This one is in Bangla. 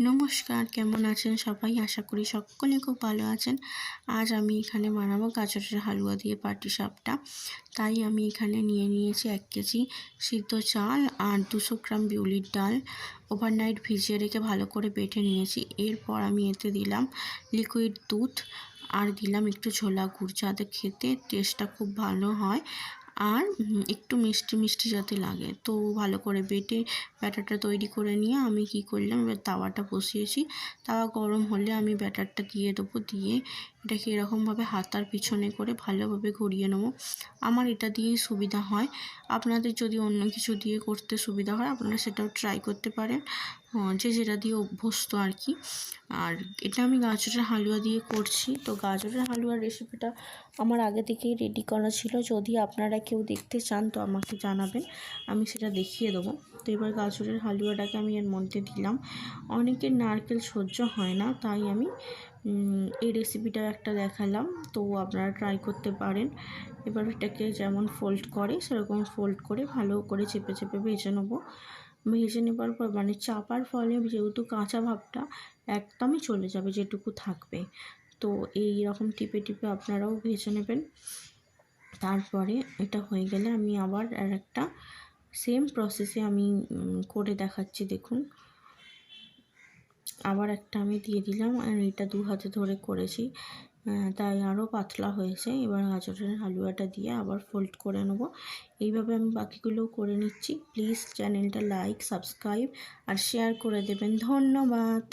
নমস্কার, কেমন আছেন সবাই? আশা করি সকলে খুব ভালো আছেন। আজ আমি এখানে বানাবো গাজরের হালুয়া দিয়ে পাটিসাপটা। তাই আমি এখানে নিয়ে নিয়েছি 1 কেজি সিদ্ধ চাল আর 200 গ্রাম বিউলির ডাল। ওভারনাইট ভিজিয়ে রেখে ভালো করে বেটে নিয়েছি। এরপর আমি এতে দিলাম লিকুইড দুধ আর দিলাম একটু ছোলা গুড়, যাতে খেতে টেস্টটা খুব ভালো হয় আর একটু মিষ্টি মিষ্টি যাতে লাগে। তো ভালো করে বেটে ব্যাটারটা তৈরি করে নিয়ে আমি কি করলাম, এবার তাওয়াটা বসিয়েছি। তাওয়া গরম হলে আমি ব্যাটারটা দিয়ে দেবো। দিয়ে এটাকে এরকমভাবে হাতার পিছনে করে ভালোভাবে ঘুরিয়ে নেবো। আমার এটা দিয়েই সুবিধা হয়। আপনাদের যদি অন্য কিছু দিয়ে করতে সুবিধা হয় আপনারা সেটাও ট্রাই করতে পারেন, যে যেটা দিয়ে অভ্যস্ত আর কি। আর এটা আমি গাজরের হালুয়া দিয়ে করছি। তো গাজরের হালুয়ার রেসিপিটা আমার আগে থেকেই রেডি করা ছিল। যদি আপনারা কেউ দেখতে চান তো আমাকে জানাবেন, আমি সেটা দেখিয়ে দেবো। তো এবার গাজরের হালুয়াটাকে আমি এর মধ্যে দিলাম। অনেকের নারকেল সহ্য হয় না, তাই আমি এই রেসিপিটা একটা দেখালাম। তো আপনারা ট্রাই করতে পারেন। এবার এটাকে যেমন ফোল্ড করে সেরকম ফোল্ড করে ভালো করে চেপে চেপে ভেজে নেবো। ভেজে নেবার পর মানে চাপার ফলে যেহেতু কাঁচা ভাবটা একদমই চলে যাবে যেটুকু থাকবে। তো এই রকম টিপে টিপে আপনারাও ভেজে নেবেন। তারপরে এটা হয়ে গেলে আমি আবার আরেকটা সেম প্রসেসে আমি করে দেখাচ্ছি। দেখুন, আবার একটা আমি দিয়ে দিলাম আর এটা 2 হাতে ধরে করেছি, তাই আরও পাতলা হয়েছে। এবার গাজরের হালুয়াটা দিয়ে আবার ফোল্ড করে নেব। এইভাবে আমি বাকিগুলোও করে নিচ্ছি। প্লিজ চ্যানেলটা লাইক, সাবস্ক্রাইব আর শেয়ার করে দেবেন। ধন্যবাদ।